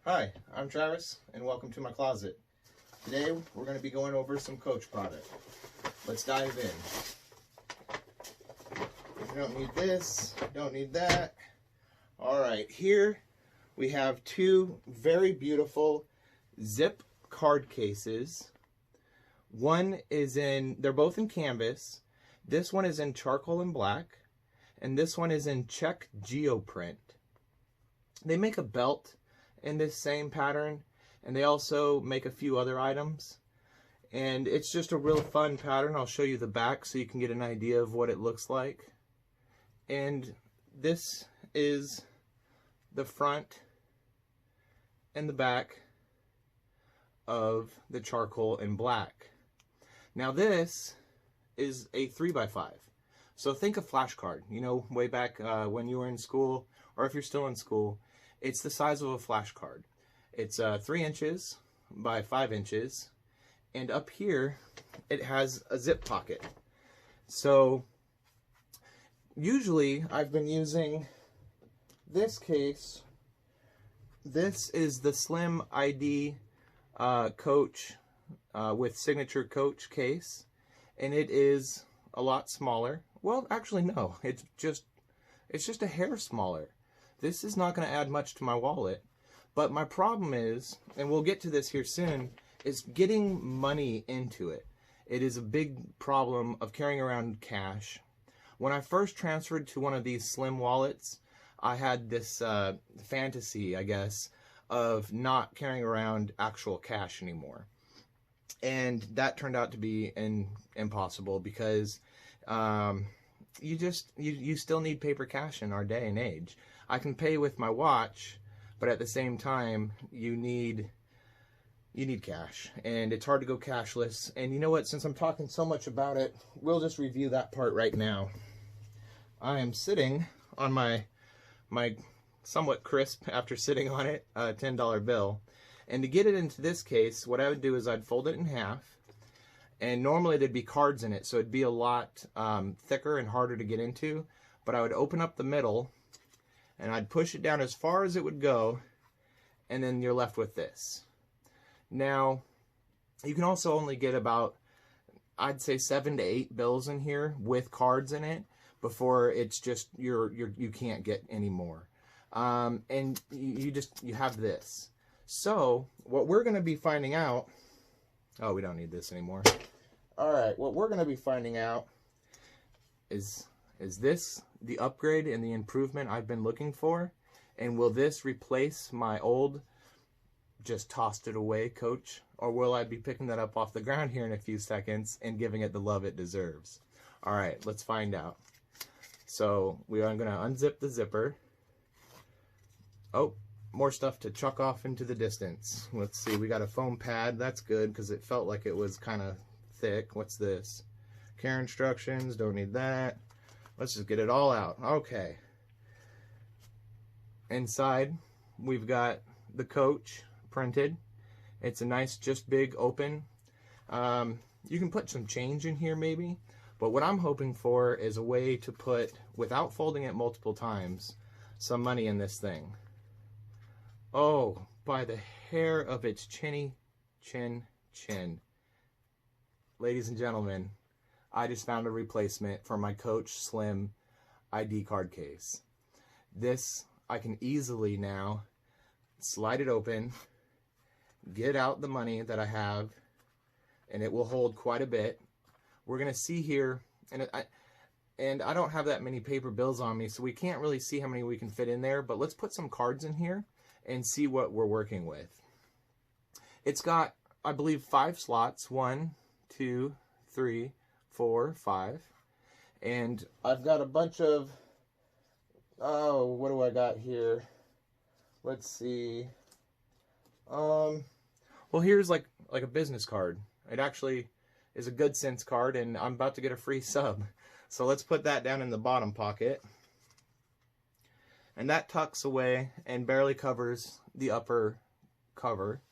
Hi, I'm Travis, and welcome to my closet. Today, we're going to be going over some Choach product. Let's dive in. You don't need this, don't need that. Alright, here we have two very beautiful zip card cases. They're both in canvas. This one is in charcoal and black, and this one is in check geoprint. They make a belt in this same pattern, and they also make a few other items, and it's just a real fun pattern. I'll show you the back so you can get an idea of what it looks like. And this is the front and the back of the charcoal and black. Now this is a 3x5, so think a flashcard. You know, way back when you were in school, or if you're still in school, it's the size of a flashcard. It's 3 inches by 5 inches, and up here it has a zip pocket. So usually I've been using this case. This is the Slim ID Choach with signature Choach case, and it is a lot smaller. Well, actually no, it's just a hair smaller. This is not going to add much to my wallet, but my problem is, and we'll get to this here soon, is getting money into it. It is a big problem of carrying around cash. When I first transferred to one of these slim wallets, I had this fantasy, I guess, of not carrying around actual cash anymore. And that turned out to be impossible because you still need paper cash in our day and age. I can pay with my watch, but at the same time, you need cash, and it's hard to go cashless. And you know what? Since I'm talking so much about it, we'll just review that part right now. I am sitting on my somewhat crisp, after sitting on it, $10 bill. And to get it into this case, what I would do is I'd fold it in half, and normally there'd be cards in it, so it'd be a lot thicker and harder to get into. But I would open up the middle, and I'd push it down as far as it would go, and then you're left with this. Now, you can also only get about, I'd say 7 to 8 bills in here with cards in it before it's just you can't get any more. And you have this. So what we're going to be finding out, oh, we don't need this anymore. All right, what we're going to be finding out is this the upgrade and the improvement I've been looking for? And will this replace my old, just tossed it away Choach? Or will I be picking that up off the ground here in a few seconds and giving it the love it deserves? All right, let's find out. So I'm going to unzip the zipper. Oh, more stuff to chuck off into the distance. Let's see, we got a foam pad. That's good because it felt like it was kind of thick. What's this? Care instructions, don't need that. Let's just get it all out. Okay. Inside, we've got the Choach printed. It's a nice, just big open. You can put some change in here maybe, but what I'm hoping for is a way to put, without folding it multiple times, some money in this thing. Oh, by the hair of its chin. Ladies and gentlemen, I just found a replacement for my Choach Slim ID card case. This, I can easily now slide it open, get out the money that I have, and it will hold quite a bit. We're going to see here, and I don't have that many paper bills on me, so we can't really see how many we can fit in there, but let's put some cards in here and see what we're working with. It's got, I believe, 5 slots. 1, 2, 3, 4, 5. And I've got a bunch of, oh, what do I got here? Let's see. Well, here's like a business card. It actually is a Good Sense card, and I'm about to get a free sub. So let's put that down in the bottom pocket. And that tucks away and barely covers the upper cover.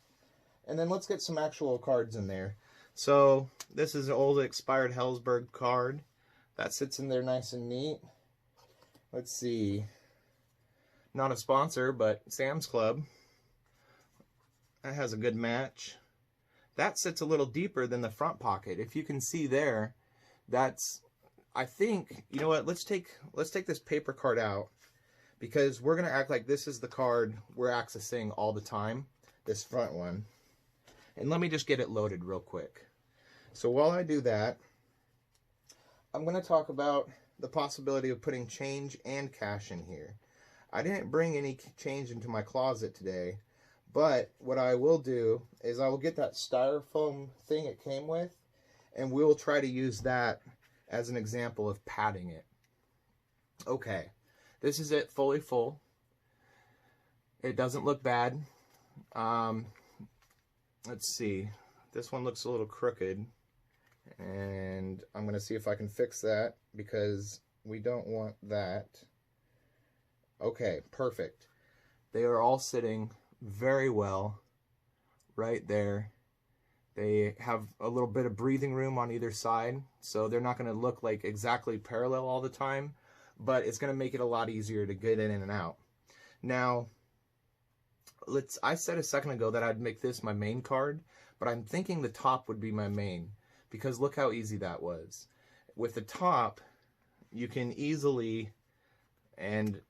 And then let's get some actual cards in there. So this is an old expired Hellsberg card. That sits in there nice and neat. Let's see. Not a sponsor, but Sam's Club. That has a good match. That sits a little deeper than the front pocket. If you can see there, that's, I think, you know what, let's take this paper card out, because we're gonna act like this is the card we're accessing all the time, this front one. And let me just get it loaded real quick. So while I do that, I'm gonna talk about the possibility of putting change and cash in here. I didn't bring any change into my closet today, but what I will do is I will get that styrofoam thing it came with, and we'll try to use that as an example of padding it. Okay, this is it fully full. It doesn't look bad. Let's see. This one looks a little crooked, and I'm going to see if I can fix that, because we don't want that. Okay, perfect. They are all sitting very well right there. They have a little bit of breathing room on either side, so they're not going to look like exactly parallel all the time, but it's going to make it a lot easier to get in and out. Now, I said a second ago that I'd make this my main card, but I'm thinking the top would be my main, because look how easy that was. With the top, you can easily, and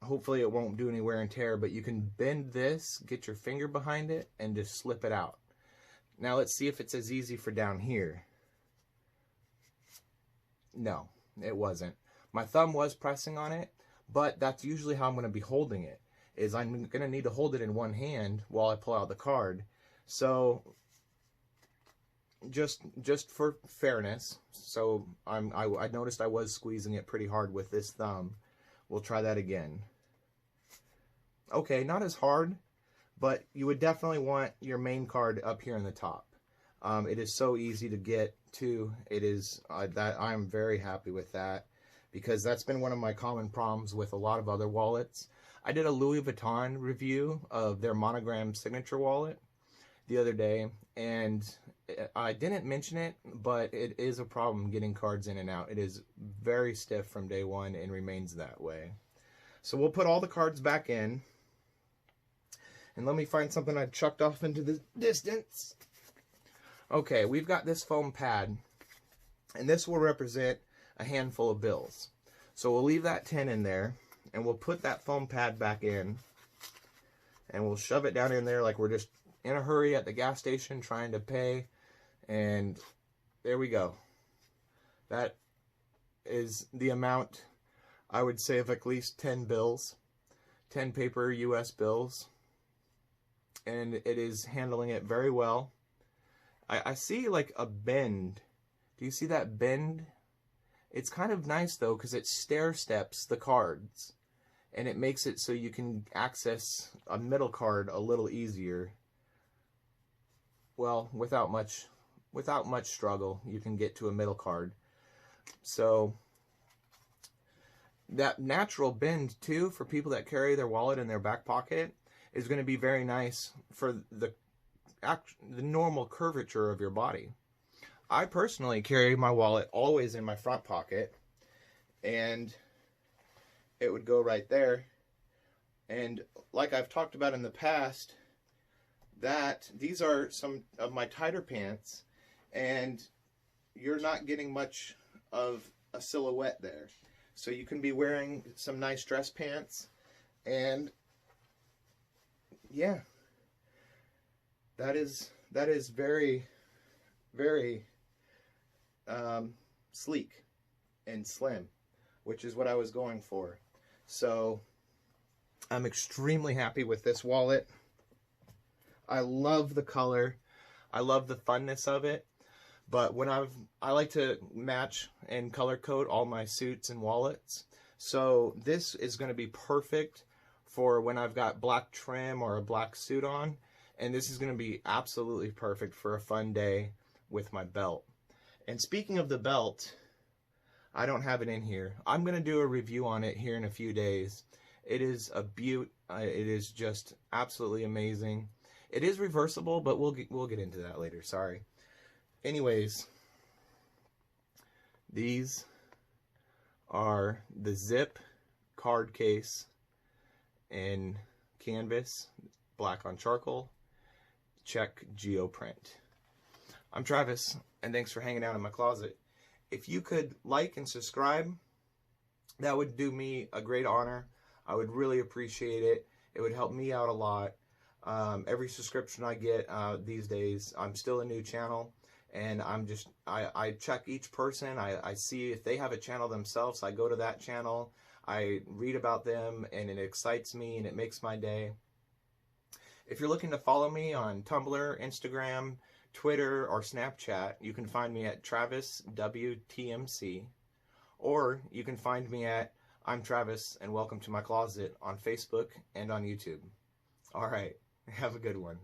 hopefully it won't do any wear and tear, but you can bend this, get your finger behind it, and just slip it out. Now let's see if it's as easy for down here. No, it wasn't. My thumb was pressing on it, but that's usually how I'm going to be holding it, is I'm going to need to hold it in one hand while I pull out the card. So just for fairness, so I noticed I was squeezing it pretty hard with this thumb. We'll try that again. Okay, not as hard, but you would definitely want your main card up here in the top. It is so easy to get to. It is that I'm very happy with that, because that's been one of my common problems with a lot of other wallets. I did a Louis Vuitton review of their monogram signature wallet the other day, and I didn't mention it, but it is a problem getting cards in and out. It is very stiff from day one and remains that way. So we'll put all the cards back in. And let me find something I chucked off into the distance. Okay, we've got this foam pad, and this will represent a handful of bills. So we'll leave that 10 in there, and we'll put that foam pad back in, and we'll shove it down in there like we're just in a hurry at the gas station trying to pay. And there we go. That is the amount, I would say, of at least 10 bills, 10 paper US bills. And it is handling it very well. I see like a bend. Do you see that bend? It's kind of nice though, because it stair steps the cards, and it makes it so you can access a middle card a little easier. Well, without much struggle, you can get to a middle card. So that natural bend too, for people that carry their wallet in their back pocket, is going to be very nice for the normal curvature of your body. I personally carry my wallet always in my front pocket, and it would go right there. And like I've talked about in the past, that these are some of my tighter pants, and you're not getting much of a silhouette there. So you can be wearing some nice dress pants, and yeah, that is very, very sleek and slim, which is what I was going for. So I'm extremely happy with this wallet. I love the color. I love the funness of it. But when I like to match and color code all my suits and wallets. So this is going to be perfect for when I've got black trim or a black suit on. And this is going to be absolutely perfect for a fun day with my belt. And speaking of the belt, I don't have it in here. I'm going to do a review on it here in a few days. It is a beaut. It is just absolutely amazing. It is reversible, but we'll get into that later. Sorry. Anyways, these are the zip card case in canvas, black on charcoal, check geoprint. I'm Travis, and thanks for hanging out in my closet. If you could like and subscribe, that would do me a great honor. I would really appreciate it. It would help me out a lot. Every subscription I get these days, I'm still a new channel, and I check each person. I see if they have a channel themselves. I go to that channel, I read about them, and it excites me and it makes my day. If you're looking to follow me on Tumblr, Instagram, Twitter, or Snapchat, you can find me at TravisWTMC, or you can find me at I'm Travis and Welcome to My Closet on Facebook and on YouTube. All right, have a good one.